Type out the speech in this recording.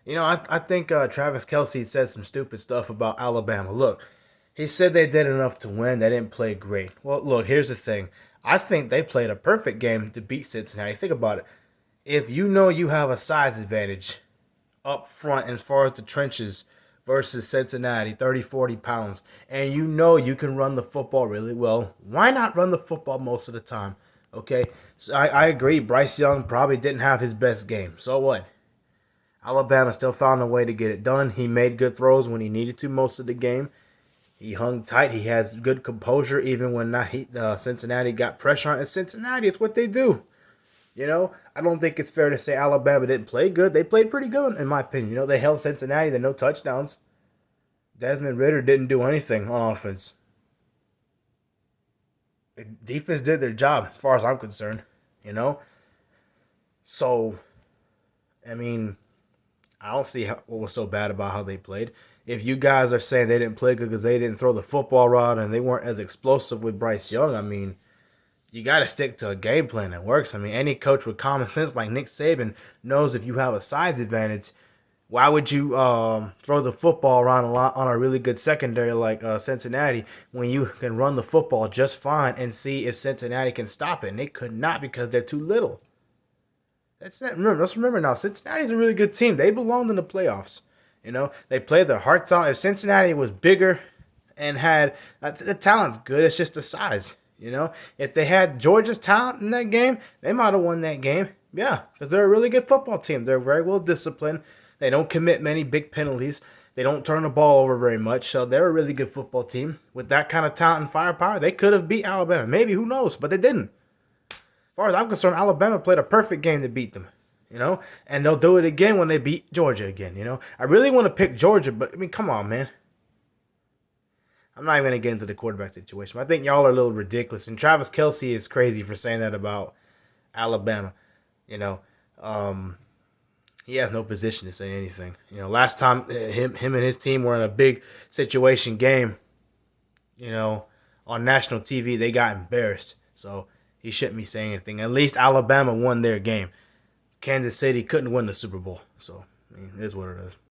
I think Travis Kelce said some stupid stuff about Alabama. Look, he said they did enough to win. They didn't play great. Well, look, here's the thing. I think they played a perfect game to beat Cincinnati. Think about it. If you know you have a size advantage up front as far as the trenches versus Cincinnati, 30, 40 pounds, and you know you can run the football really well, why not run the football most of the time? Okay, so I agree. Bryce Young probably didn't have his best game. So what? Alabama still found a way to get it done. He made good throws when he needed to most of the game. He hung tight. He has good composure even when Cincinnati got pressure on. It's Cincinnati. It's what they do. I don't think it's fair to say Alabama didn't play good. They played pretty good, in my opinion. They held Cincinnati to no touchdowns. Desmond Ritter didn't do anything on offense. The defense did their job, as far as I'm concerned. You know, so I mean, I don't see what was so bad about how they played. If you guys are saying they didn't play good because they didn't throw the football right and they weren't as explosive with Bryce Young, I mean, you got to stick to a game plan that works. I mean, any coach with common sense like Nick Saban knows if you have a size advantage, why would you throw the football around a lot on a really good secondary like Cincinnati when you can run the football just fine and see if Cincinnati can stop it? And they could not because they're too little. That's it. Remember, let's remember now. Cincinnati's a really good team. They belonged in the playoffs. They played their hearts out. If Cincinnati was bigger and had the talent's good, it's just the size. If they had Georgia's talent in that game, they might have won that game. Yeah, because they're a really good football team. They're very well disciplined. They don't commit many big penalties. They don't turn the ball over very much. So they're a really good football team. With that kind of talent and firepower, they could have beat Alabama. Maybe, who knows? But they didn't. As far as I'm concerned, Alabama played a perfect game to beat them. And they'll do it again when they beat Georgia again. I really want to pick Georgia, but I mean, come on, man. I'm not even going to get into the quarterback situation. I think y'all are a little ridiculous. And Travis Kelce is crazy for saying that about Alabama. You know, um, he has no position to say anything. Last time him and his team were in a big situation game, you know, on national TV, they got embarrassed. So he shouldn't be saying anything. At least Alabama won their game. Kansas City couldn't win the Super Bowl. So, I mean, it is what it is.